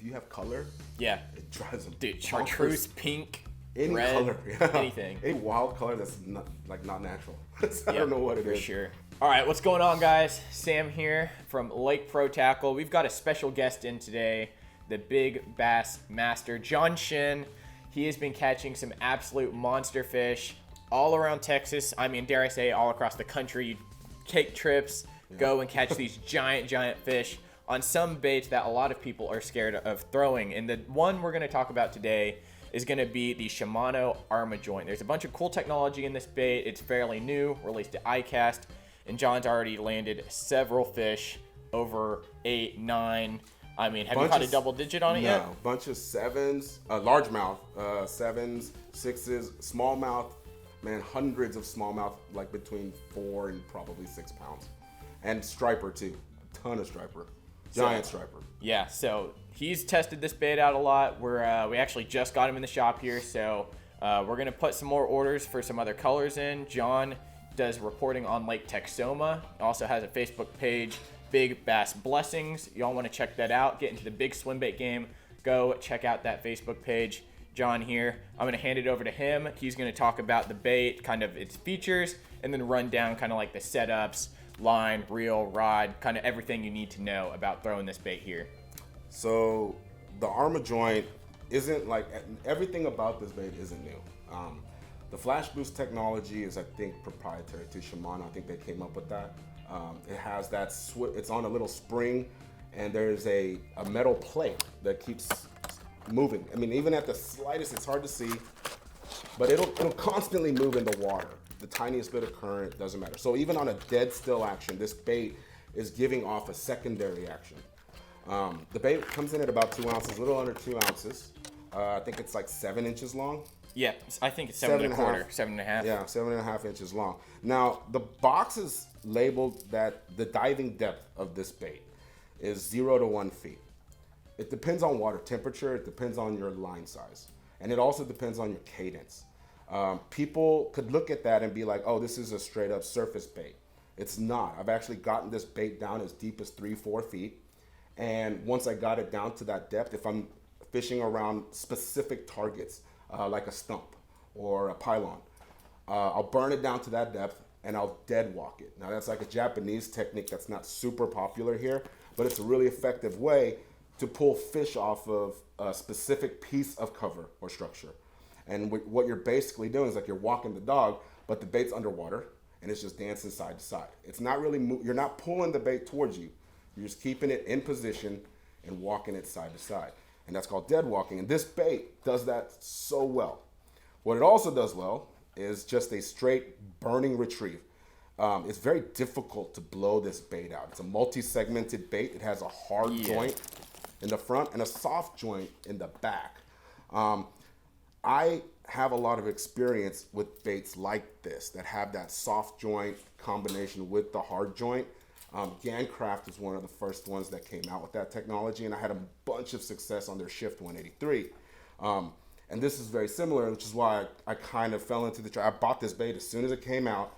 you have color, Yeah. it drives them. Dude, bonkers. chartreuse, pink, Any red, color, yeah. anything. Any wild color that's not natural. I don't know what it for is. sure. All right, what's going on, guys? Sam here from Lake Pro Tackle. We've got a special guest in today, the big bass master, John Shin. He has been catching some absolute monster fish all around Texas. I mean, dare I say, all across the country. You take trips, go and catch these giant fish on some baits that a lot of people are scared of throwing. And the one we're going to talk about today is going to be the Shimano Armajoint. There's a bunch of cool technology in this bait. It's fairly new, released to iCast, and John's already landed several fish, over 8, 9. I mean, have you caught a double digit on it yet? No, bunch of 7s, largemouth, 7s, 6s, smallmouth, man, hundreds of smallmouth, like between 4 and probably 6 pounds. And striper too, a ton of striper, giant striper. Yeah, so he's tested this bait out a lot. We actually just got him in the shop here, so we're gonna put some more orders for some other colors in. John does reporting on Lake Texoma, also has a Facebook page, Big Bass Blessings. Y'all want to check that out, get into the big swim bait game, go check out that Facebook page. John here, I'm going to hand it over to him. He's going to talk about the bait, kind of its features, and then run down kind of like the setups, line, reel, rod, kind of everything you need to know about throwing this bait here. So the Armajoint isn't like, everything about this bait isn't new. The flash boost technology is, I think, proprietary to Shimano. I think they came up with that. It has that, it's on a little spring, and there's a metal plate that keeps moving. I mean, even at the slightest, it's hard to see, but it'll constantly move in the water. The tiniest bit of current, doesn't matter. So even on a dead still action, this bait is giving off a secondary action. The bait comes in at about 2 ounces, a little under 2 ounces. I think it's like 7 inches long. Yeah, I think it's 7 1/4, 7.5. Yeah, 7.5 inches long. Now, the box is labeled that the diving depth of this bait is 0 to 1 feet. It depends on water temperature, it depends on your line size, and it also depends on your cadence. People could look at that and be like, oh, this is a straight up surface bait. It's not. I've actually gotten this bait down as deep as 3-4 feet, and once I got it down to that depth, if I'm fishing around specific targets, like a stump or a pylon, I'll burn it down to that depth and I'll dead walk it. Now that's like a Japanese technique that's not super popular here, but it's a really effective way to pull fish off of a specific piece of cover or structure. And what you're basically doing is like you're walking the dog, but the bait's underwater and it's just dancing side to side. It's not really, you're not pulling the bait towards you. You're just keeping it in position and walking it side to side. And that's called dead walking. And this bait does that so well. What it also does well is just a straight burning retrieve. It's very difficult to blow this bait out. It's a multi-segmented bait. It has a hard joint in the front and a soft joint in the back. I have a lot of experience with baits like this that have that soft joint combination with the hard joint. Gancraft was one of the first ones that came out with that technology, and I had a bunch of success on their Shift 183. And this is very similar, which is why I kind of fell into the trap. I bought this bait as soon as it came out,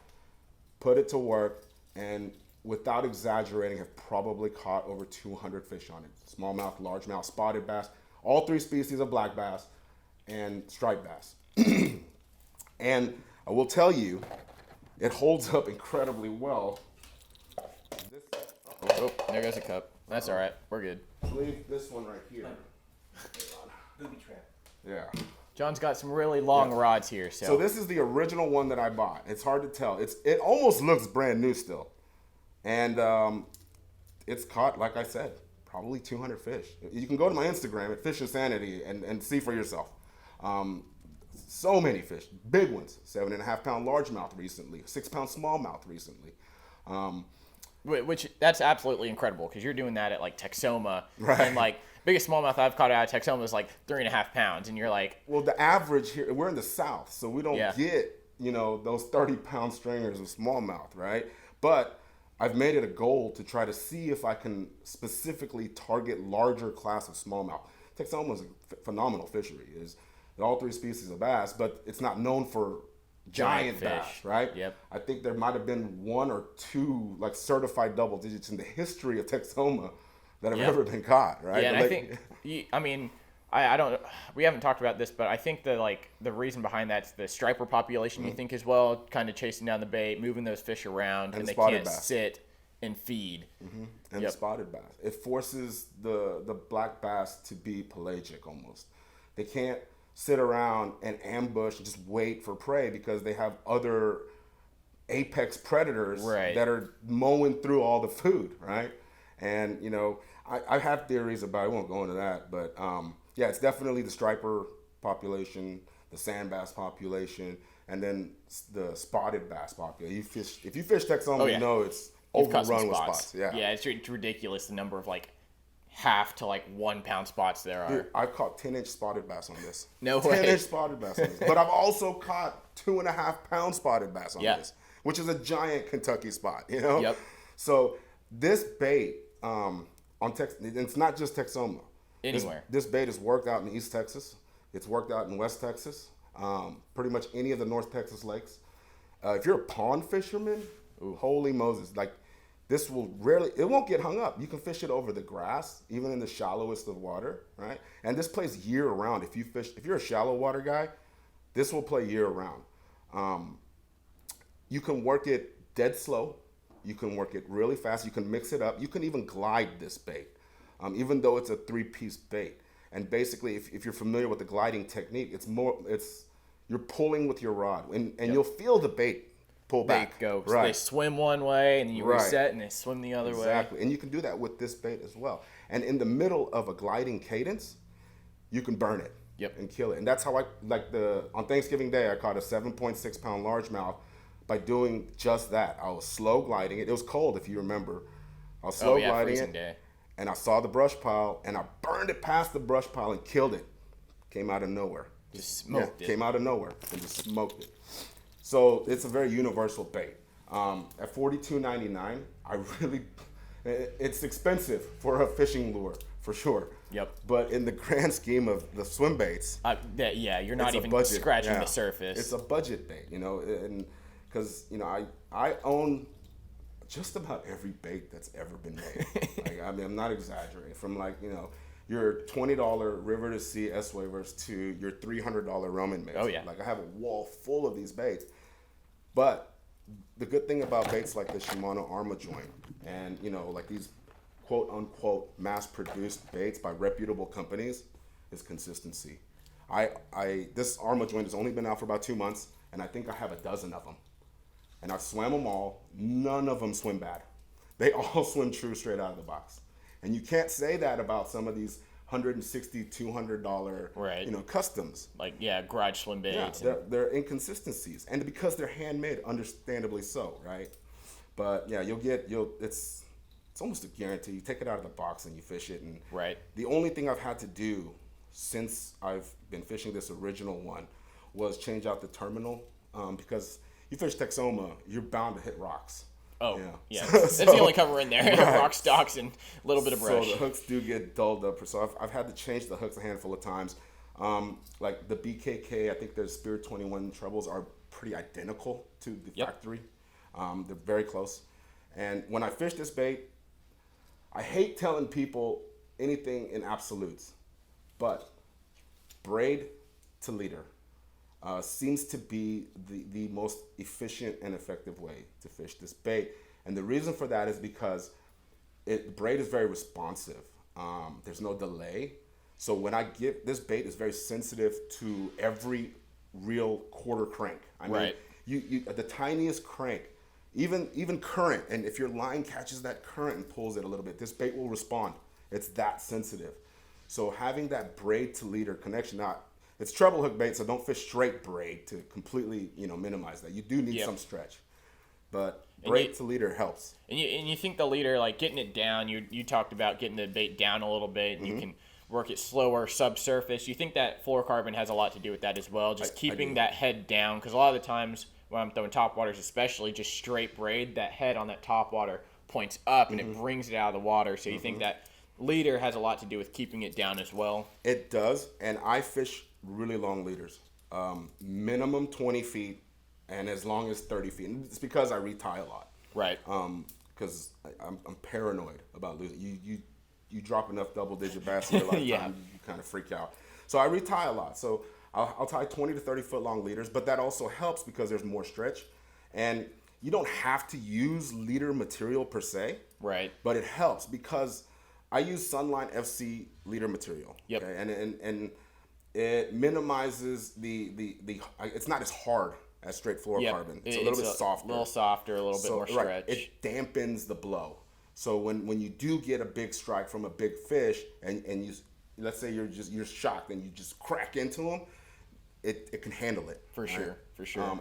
put it to work, and without exaggerating, have probably caught over 200 fish on it. Smallmouth, largemouth, spotted bass, all 3 species of black bass, and striped bass. And I will tell you, it holds up incredibly well. Oh, there goes a cup. That's all right. We're good. Leave this one right here. Booby trap. Yeah. John's got some really long rods here. So this is the original one that I bought. It's hard to tell. It almost looks brand new still. And it's caught, like I said, probably 200 fish. You can go to my Instagram at Fish Insanity and see for yourself. So many fish, big ones, 7.5 pound largemouth recently, 6 pound smallmouth recently. Which that's absolutely incredible because you're doing that at like Texoma, right? And like biggest smallmouth I've caught out of Texoma is like 3.5 pounds, and you're like, well, the average here, we're in the South, so we don't get those 30 pound stringers of smallmouth, right? But I've made it a goal to try to see if I can specifically target larger class of smallmouth. Texoma is a phenomenal fishery. It's all 3 species of bass, but it's not known for giant bass, right? Yep. I think there might have been 1 or 2 like certified double digits in the history of Texoma that have ever been caught, right? Yeah, and But I think, I don't. We haven't talked about this, but I think the reason behind that's the striper population. You think as well, kind of chasing down the bait, moving those fish around, and they can't sit and feed. And the spotted bass, it forces the black bass to be pelagic almost. They can't sit around and ambush and just wait for prey because they have other apex predators that are mowing through all the food, right? And I have theories about it. I won't go into that, but yeah, it's definitely the striper population, the sand bass population, and then the spotted bass population. If you fish Texoma, you know it's overrun with spots. Yeah, it's ridiculous the number of half to 1 pound spots there are. Dude, I've caught 10-inch spotted bass on this. No way. 10-inch spotted bass on this. But I've also caught 2.5 pound spotted bass on this, which is a giant Kentucky spot, Yep. So this bait it's not just Texoma. Anywhere. This bait is worked out in East Texas. It's worked out in West Texas. Pretty much any of the North Texas lakes. If you're a pond fisherman, holy Moses, this it won't get hung up. You can fish it over the grass, even in the shallowest of water, right? And this plays year round. If you're a shallow water guy, this will play year round. You can work it dead slow. You can work it really fast. You can mix it up. You can even glide this bait, even though it's a 3-piece bait. And basically, if you're familiar with the gliding technique, you're pulling with your rod, and you'll feel the bait pull back. Go. So they swim one way, and then you reset, and they swim the other way. Exactly, and you can do that with this bait as well. And in the middle of a gliding cadence, you can burn it and kill it. And that's how on Thanksgiving Day, I caught a 7.6 pound largemouth by doing just that. I was slow gliding it. It was cold, if you remember. I was slow gliding it, day. And I saw the brush pile, and I burned it past the brush pile and killed it. Came out of nowhere. Just smoked it. Came out of nowhere and just smoked it. So it's a very universal bait. At $42.99, it's expensive for a fishing lure, for sure. Yep. But in the grand scheme of the swim baits, you're not even scratching the surface. It's a budget bait, and because I own just about every bait that's ever been made. I'm not exaggerating. From your $20 river to sea S wavers to your $300 Roman baits. Oh yeah. I have a wall full of these baits. But the good thing about baits like the Shimano Armajoint and these quote unquote mass produced baits by reputable companies is consistency. This Armajoint has only been out for about 2 months, and I think I have a dozen of them. And I've swam them all. None of them swim bad. They all swim true straight out of the box. And you can't say that about some of these $160, $200 customs. Garage swim baits. Yeah, they're inconsistencies. And because they're handmade, understandably so, right? But yeah, it's almost a guarantee. You take it out of the box and you fish it. And the only thing I've had to do since I've been fishing this original one was change out the terminal, because you fish Texoma, you're bound to hit rocks. Oh, yeah. That's the only cover in there. Rock stalks and a little bit of brush. So the hooks do get dulled up. So I've had to change the hooks a handful of times. Like the BKK, I think the Spirit 21 trebles are pretty identical to the factory. They're very close. And when I fish this bait, I hate telling people anything in absolutes, but braid to leader seems to be the most efficient and effective way to fish this bait. And the reason for that is because the braid is very responsive. There's no delay. So when I get this bait is very sensitive to every real quarter crank. I mean, you the tiniest crank, even current, and if your line catches that current and pulls it a little bit, this bait will respond. It's that sensitive. So having that braid to leader connection, now it's treble hook bait, so don't fish straight braid to completely minimize that. You do need some stretch, but braid to leader helps. And you think the leader, like getting it down, you talked about getting the bait down a little bit, and you can work it slower subsurface. You think that fluorocarbon has a lot to do with that as well, just keeping that head down? Because a lot of the times when I'm throwing top waters, especially just straight braid, that head on that top water points up and it brings it out of the water. So you think that leader has a lot to do with keeping it down as well? It does, and I fish really long leaders, minimum 20 feet and as long as 30 feet. And it's because I retie a lot. Right. Because I'm paranoid about losing. you drop enough double-digit bass in your lifetime, Yeah. you kind of freak out. So I retie a lot. So I'll tie 20 to 30 foot long leaders, but that also helps because there's more stretch. And you don't have to use leader material per se. Right. But it helps because I use Sunline FC leader material. Yep. Okay? And it minimizes it's not as hard as straight fluorocarbon. It's a little bit softer. A little softer, a little bit more stretch. Right, it dampens the blow. So when you do get a big strike from a big fish and you, let's say you're shocked and you just crack into them, it can handle it. For sure.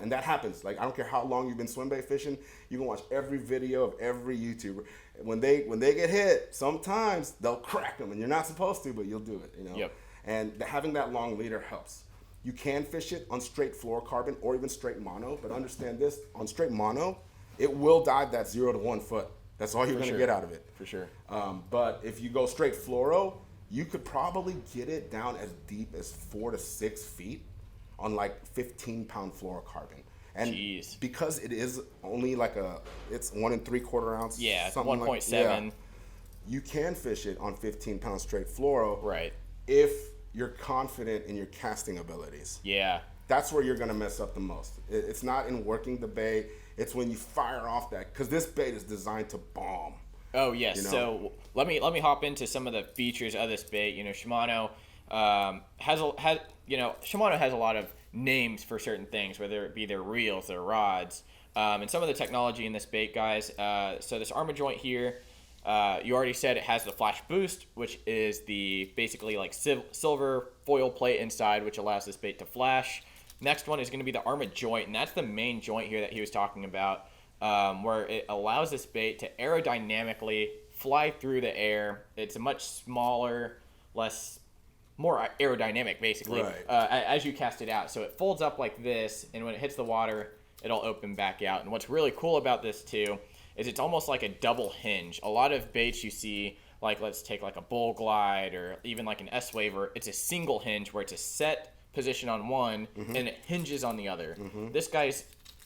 And that happens. Like, I don't care how long you've been swimbait fishing, you can watch every video of every YouTuber. When they get hit, sometimes they'll crack them, and you're not supposed to, but you'll do it. Yep. And having that long leader helps. You can fish it on straight fluorocarbon or even straight mono, but understand this: on straight mono, it will dive that 0 to 1 foot. That's all you're going to get out of it. For sure. But if you go straight fluoro, you could probably get it down as deep as 4 to 6 feet on like 15-pound fluorocarbon. And Jeez. because it is only like it's 1 3/4 ounce. Yeah, something 1.7. Like, you can fish it on 15-pound straight fluoro. Right. If you're confident in your casting abilities. Yeah. That's where you're gonna mess up the most. It's not in working the bait. It's when you fire off that, because this bait is designed to bomb. Oh yes. You know? So let me hop into some of the features of this bait. Shimano Shimano has a lot of names for certain things, whether it be their reels, their rods, and some of the technology in this bait, guys. So this Armajoint here, you already said it has the flash boost, which is the basically like silver foil plate inside, which allows this bait to flash. Next one is going to be the Armajoint, and that's the main joint here that he was talking about, where it allows this bait to aerodynamically fly through the air. It's a much smaller, more aerodynamic, basically, Right. as you cast it out. So it folds up like this, and when it hits the water, it'll open back out. And what's really cool about this, too, is it's almost like a double hinge. A lot of baits you see, like let's take like a bull glide or even like an S-waver, it's a single hinge where it's a set position on one and it hinges on the other. This guy's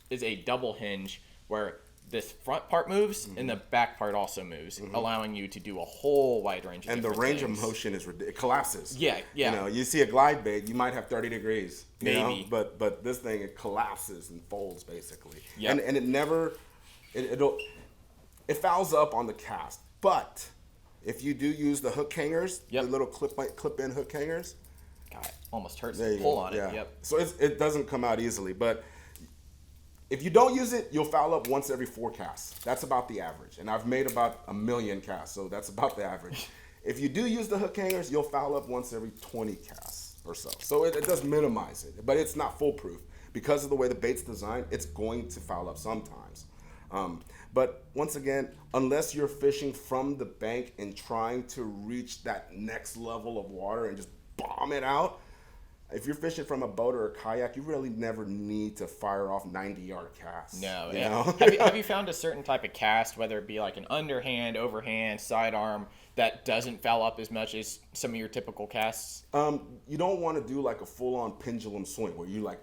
is a double hinge where this front part moves and the back part also moves, allowing you to do a whole wide range of And the different range things. of motion is ridiculous. It collapses. Yeah. You see a glide bait, you might have 30 degrees. you know? Maybe. But this thing, it collapses and folds basically. Yep. And it never, it fouls up on the cast. But if you do use the hook hangers, Yep. the little clip-in hook hangers, God, almost hurts there to you pull go. on Yeah. it. Yep. So it doesn't come out easily. But if you don't use it, you'll foul up once every 4 casts. That's about the average. And I've made about 1 million casts, so that's about the average. If you do use the hook hangers, you'll foul up once every 20 casts or so. So it does minimize it, but it's not foolproof. Because of the way the bait's designed, it's going to foul up sometimes. But once again, unless you're fishing from the bank and trying to reach that next level of water and just bomb it out, if you're fishing from a boat or a kayak, you really never need to fire off 90-yard casts. No. you Yeah. know? have you found a certain type of cast, whether it be like an underhand, overhand, sidearm, that doesn't foul up as much as some of your typical casts? You don't want to do like a full-on pendulum swing where you like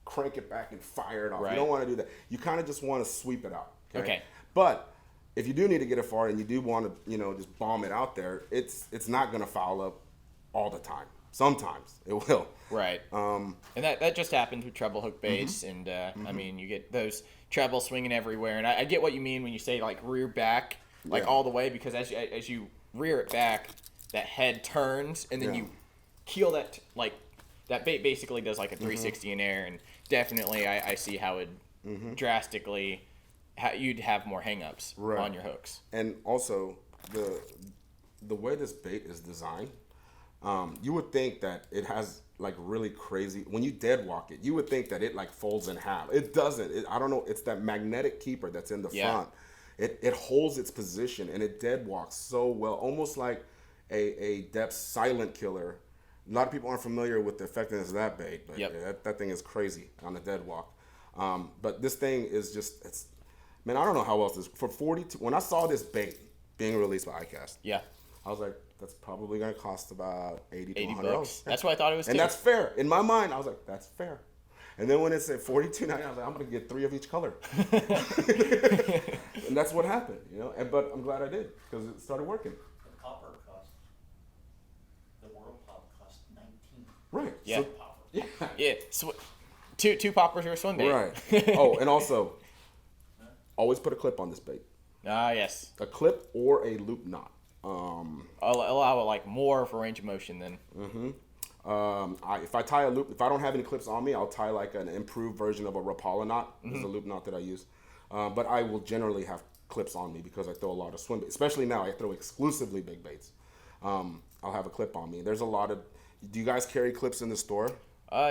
crank it back and fire it off. Right. You don't want to do that. You kind of just want to sweep it out. Okay. But if you do need to get it far and you do want to, just bomb it out there, it's not going to foul up all the time. Sometimes it will. Right. And that just happens with treble hook baits, and I mean, you get those treble swinging everywhere. And I get what you mean when you say like rear back, like all the way, because as you rear it back, that head turns, and then you keel that that bait basically does like a 360 in air, and definitely I see how it drastically you'd have more hangups on your hooks. And also the way this bait is designed. You would think that it has like really crazy, when you dead walk it, you would think that it like folds in half. It doesn't. I don't know. It's that magnetic keeper that's in the front. It holds its position and it dead walks so well, almost like a depth silent killer. A lot of people aren't familiar with the effectiveness of that bait, but that thing is crazy on a dead walk. But this thing is just, man, I don't know how else this, for 42, when I saw this bait being released by ICAST, I was like, that's probably going to cost about $80 to $100. That's what I thought it was. And that's fair. In my mind, I was like, that's fair. And then when it said $42.99, I was like, I'm going to get 3 of each color. And that's what happened, But I'm glad I did because it started working. The copper Right. Yeah. So, yeah. Yeah. Two poppers or a swim bait. Right. Oh, and also, always put a clip on this bait. Ah, yes. A clip or a loop knot. I'll allow it like more for range of motion then. If I tie a loop, if I don't have any clips on me, I'll tie like an improved version of a Rapala knot. This is a loop knot that I use. But I will generally have clips on me because I throw a lot of swim baits. Especially now, I throw exclusively big baits. I'll have a clip on me. There's a lot of. Do you guys carry clips in the store?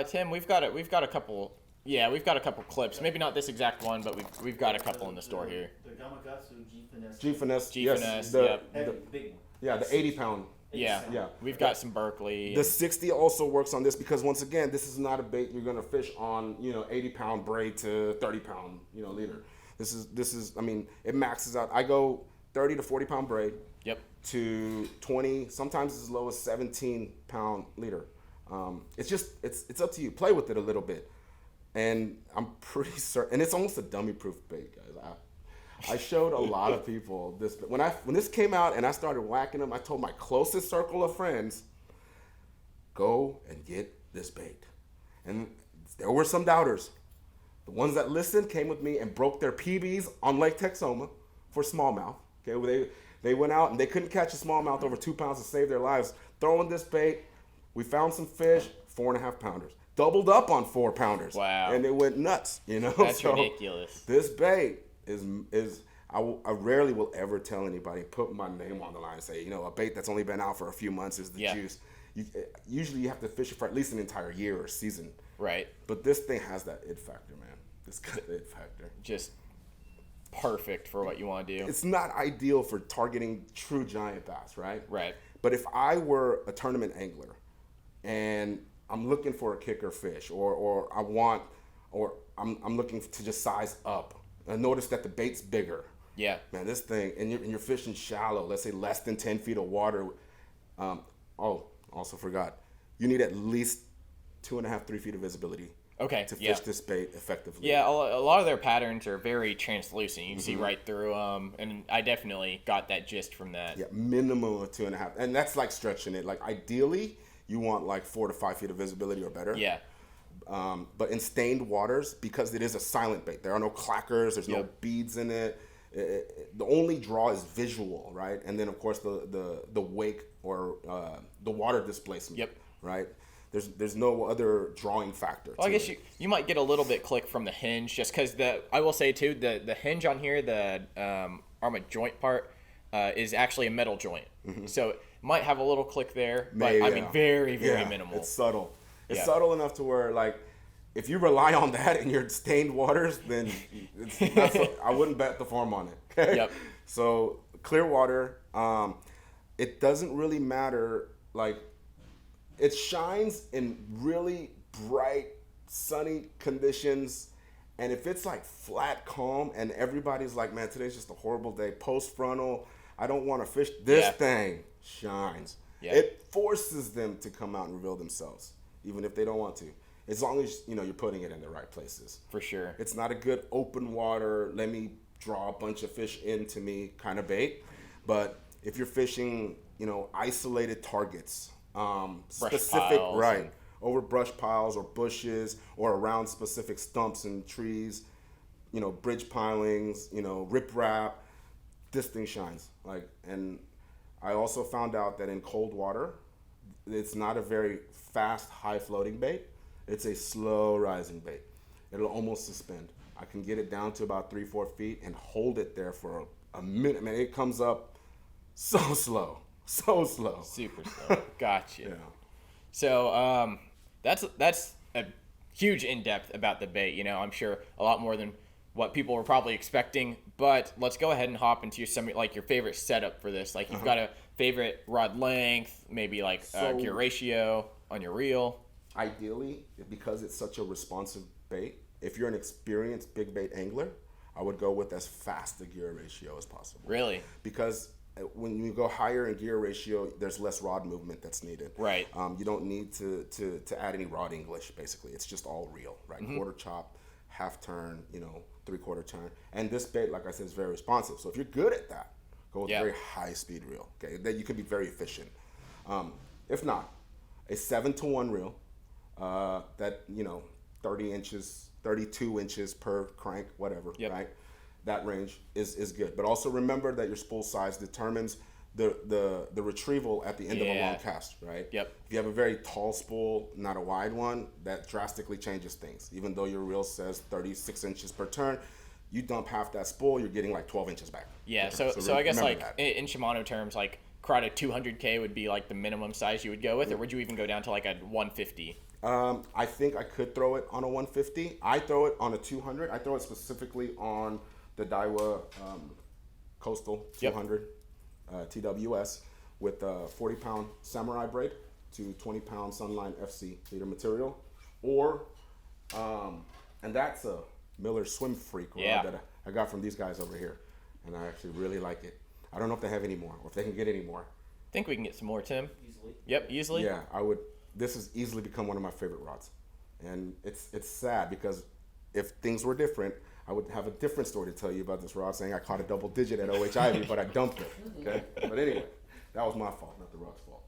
Tim, we've got a couple. Yeah, we've got a couple clips. Maybe not this exact one, but we've got a couple in the store here. The Gamakatsu G-Finesse. G-Finesse. G-Finesse, yes. Big one. Yeah, the 80-pound. Yeah. We've got some Berkeley. The 60 also works on this because once again, this is not a bait you're gonna fish on, 80-pound braid to 30-pound, leader. This is. I mean, it maxes out. I go 30 to 40-pound braid. Yep. To 20, sometimes as low as 17-pound leader. It's up to you. Play with it a little bit, and I'm pretty certain. And it's almost a dummy-proof bait, guys. I showed a lot of people this when this came out and I started whacking them. I told my closest circle of friends, go and get this bait, and there were some doubters. The ones that listened came with me and broke their PBs on Lake Texoma for smallmouth. Okay, they went out and they couldn't catch a smallmouth over 2 pounds to save their lives. Throwing this bait, we found some fish, 4.5 pounders. Doubled up on 4 pounders. Wow. And it went nuts, That's ridiculous. This bait is I rarely will ever tell anybody, put my name on the line and say, a bait that's only been out for a few months is the juice. Usually you have to fish it for at least an entire year or season. Right. But this thing has that it factor, man. It's got the it factor. Just perfect for what you want to do. It's not ideal for targeting true giant bass, right? Right. But if I were a tournament angler and I'm looking for a kicker fish or I'm looking to just size up and notice that the bait's bigger. Yeah. Man, this thing, and you're fishing shallow, let's say less than 10 feet of water. Also forgot, you need at least 2.5, 3 feet of visibility. Okay. To fish this bait effectively. Yeah, a lot of their patterns are very translucent. You can see right through them, and I definitely got that gist from that. Yeah, minimum of 2.5, and that's like stretching it. Like ideally, you want like 4 to 5 feet of visibility or better. Yeah. But in stained waters, because it is a silent bait, there are no clackers, there's no beads in it. The only draw is visual, right? And then of course the wake or the water displacement. Yep. Right. There's no other drawing factor. Well, I guess you might get a little bit click from the hinge, just because I will say too the hinge on here, the Armajoint part, is actually a metal joint, so it might have a little click there, but I mean very minimal. It's subtle. It's subtle enough to where like if you rely on that in your stained waters, then I wouldn't bet the farm on it. Okay. Yep. So clear water, it doesn't really matter. Like it shines in really bright, sunny conditions, and if it's like flat, calm, and everybody's like, "Man, today's just a horrible day." Post frontal, I don't want to fish. This thing shines. Yeah. It forces them to come out and reveal themselves, even if they don't want to. As long as you're putting it in the right places. For sure. It's not a good open water, let me draw a bunch of fish into me kind of bait. But if you're fishing, isolated targets, specific, right, over brush piles or bushes or around specific stumps and trees, bridge pilings, riprap, this thing shines. And I also found out that in cold water, it's not a very fast, high floating bait. It's a slow rising bait. It'll almost suspend. I can get it down to about 3-4 feet and hold it there for a minute. Man, it comes up so slow. Super slow. Gotcha. Yeah. So that's a huge in-depth about the bait. I'm sure a lot more than what people were probably expecting. But let's go ahead and hop into your favorite setup for this. Like you've got a favorite rod length, maybe gear ratio on your reel. Ideally, because it's such a responsive bait, if you're an experienced big bait angler, I would go with as fast a gear ratio as possible. Really? Because when you go higher in gear ratio, there's less rod movement that's needed. Right. You don't need to add any rod English, basically. It's just all reel, right? Quarter chop, half turn, 3/4 turn. And this bait, like I said, is very responsive. So if you're good at that, go with a very high speed reel. Okay, then you can be very efficient. If not, a 7-to-1 reel that 30 inches, 32 inches per crank, whatever, Yep. right? That range is good. But also remember that your spool size determines the retrieval at the end of a Yeah. long cast, right? Yep. If you have a very tall spool, not a wide one, that drastically changes things. Even though your reel says 36 inches per turn, you dump half that spool, you're getting like 12 inches back. Yeah, Okay? so I guess remember like that. in Shimano terms, like Corrado 200K would be like the minimum size you would go with, or would you even go down to like a 150? I think I could throw it on a 150. I throw it on a 200. I throw it specifically on the Daiwa Coastal Yep. 200 TWS with a 40-pound samurai braid to 20-pound Sunline FC leader material, or and that's a Miller Swim Freak rod Yeah. that I got from these guys over here, and I actually really like it. I don't know if they have any more, or if they can get any more. I think we can get some more, Tim. Easily. Yep, easily. Yeah, I would. This has easily become one of my favorite rods, and it's sad because if things were different, I would have a different story to tell you about this rod, saying I caught a double digit at OHIV, but I dumped it. Okay, but anyway, that was my fault, not the rod's fault.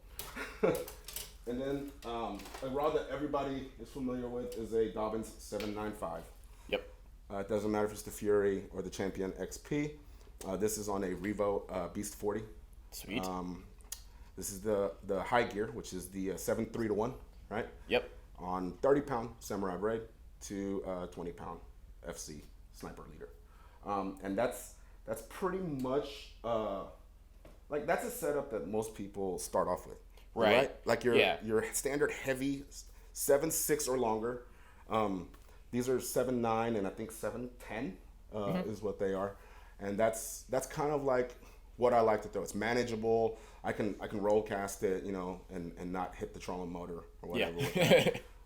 And then a rod that everybody is familiar with is a Dobbins 795. Yep. It doesn't matter if it's the Fury or the Champion XP. This is on a Revo Beast 40. Sweet. This is the high gear, which is the 7.3-1, right? Yep. On 30-pound samurai braid to 20-pound FC sniper leader, and that's pretty much like that's a setup that most people start off with, Right. Like your Yeah. your standard heavy 7.6 or longer. These are 7.9 and I think 7.10 is what they are, and that's kind of like what I like to throw. It's manageable. I can roll cast it, and not hit the trolling motor or whatever. Yeah. with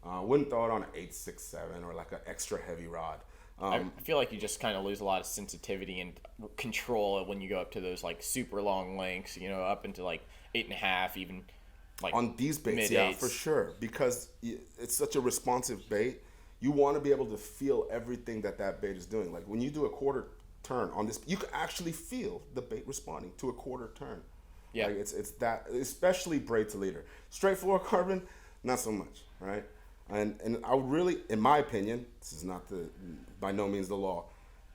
that. Wouldn't throw it on an 8.67 or like an extra heavy rod. I feel like you just kind of lose a lot of sensitivity and control when you go up to those like super long lengths, up into like 8.5, even like On these baits, mid-eights. yeah, for sure, because it's such a responsive bait. You want to be able to feel everything that bait is doing. Like when you do a quarter turn on this, you can actually feel the bait responding to a quarter turn. Yeah. Like it's that, especially braid to leader. Straight fluorocarbon, not so much, right? And I would really, in my opinion, this is not by no means the law.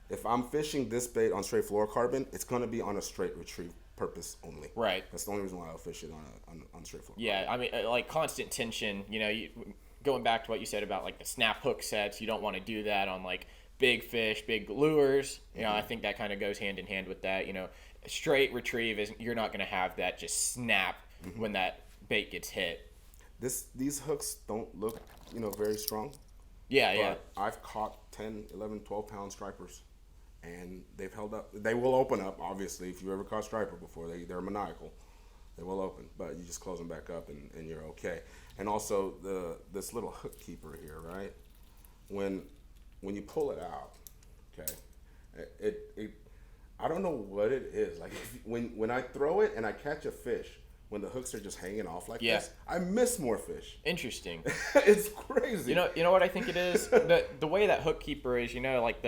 If I'm fishing this bait on straight fluorocarbon, it's going to be on a straight retrieve purpose only. Right. That's the only reason why I'll fish it on straight fluorocarbon. Yeah, I mean, like constant tension, going back to what you said about like the snap hook sets, you don't want to do that on like big fish, big lures. I think that kind of goes hand in hand with that. Straight retrieve you're not going to have that just snap when that bait gets hit. These hooks don't look, very strong. Yeah, But yeah. I've caught 10, 11, 12-pound stripers, and they've held up. They will open up, obviously. If you ever caught striper before, they're maniacal. They will open, but you just close them back up, and you're okay. And also, this little hook keeper here, right? When you pull it out, okay, it I don't know what it is. Like when I throw it and I catch a fish, when the hooks are just hanging off like Yeah. this, I miss more fish. Interesting. It's crazy. You know what I think it is? The way that hook keeper is, like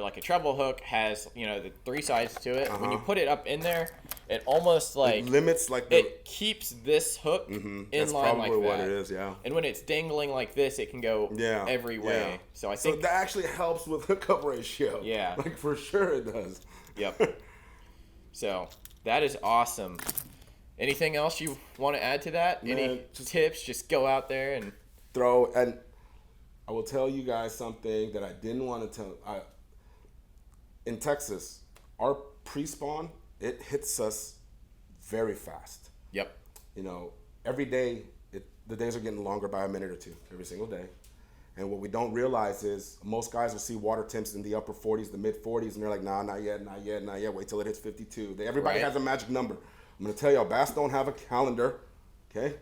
like a treble hook has, the three sides to it. When you put it up in there, it almost like it limits like the. it keeps this hook in That's line probably like what that. it is. Yeah. And when it's dangling like this, it can go Yeah. every way. yeah. So I So think that actually helps with hookup ratio. Yeah. Like for sure it does. Yep. So that is awesome. Anything else you want to add to that? Any Man, just- tips? Just go out there and Throw, and I will tell you guys something that I didn't want to tell. In Texas, our pre-spawn, it hits us very fast. yep. Every day, the days are getting longer by a minute or two every single day. And what we don't realize is most guys will see water temps in the upper 40s, the mid 40s, and they're like, nah, not yet, not yet, not yet. Wait till it hits 52. Everybody Right. has a magic number. I'm going to tell y'all, bass don't have a calendar, okay?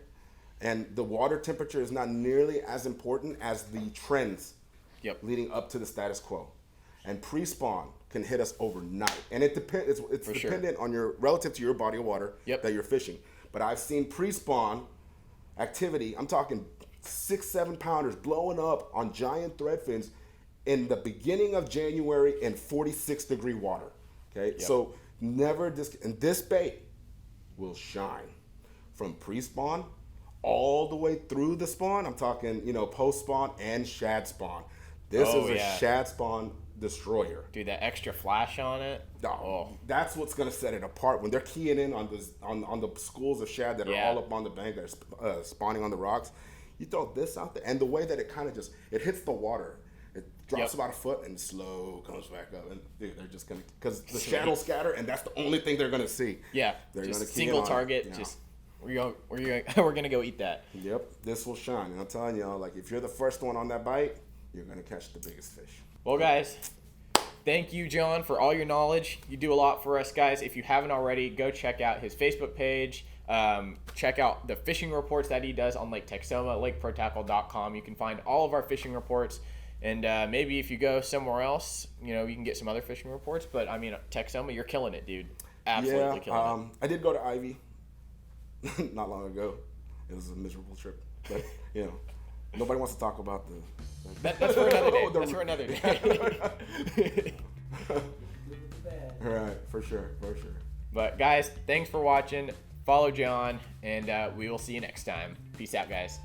And the water temperature is not nearly as important as the trends Yep. leading up to the status quo. And pre-spawn can hit us overnight. And it depends. It's For sure. dependent on your relative to your body of water Yep. that you're fishing. But I've seen pre-spawn activity. I'm talking 6-7 pounders blowing up on giant thread fins in the beginning of January in 46-degree water. Okay, so never and this bait will shine from pre-spawn all the way through the spawn. I'm talking, post spawn and shad spawn. This is a shad spawn destroyer. Dude, that extra flash on it. That's what's gonna set it apart when they're keying in on the schools of shad that are all up on the bank that are spawning on the rocks. You throw this out there, and the way that it kind of it hits the water. It drops about a foot and slow comes back up, and dude, they're just gonna, because the shad will scatter, and that's the only thing they're gonna see. Yeah, they're just gonna key single in on target. it. Just we're gonna go eat that. Yep, this will shine, and I'm telling y'all, like if you're the first one on that bite, you're gonna catch the biggest fish. Well, guys, thank you, John, for all your knowledge. You do a lot for us, guys. If you haven't already, go check out his Facebook page. Check out the fishing reports that he does on Lake Texoma, lakeprotackle.com. You can find all of our fishing reports. And maybe if you go somewhere else, you can get some other fishing reports. But, I mean, Texoma, you're killing it, dude. Absolutely killing it. I did go to Ivy not long ago. It was a miserable trip. But, nobody wants to talk about That's for another day. That's for another day. Right, for sure. But, guys, thanks for watching. Follow John, and we will see you next time. Peace out, guys.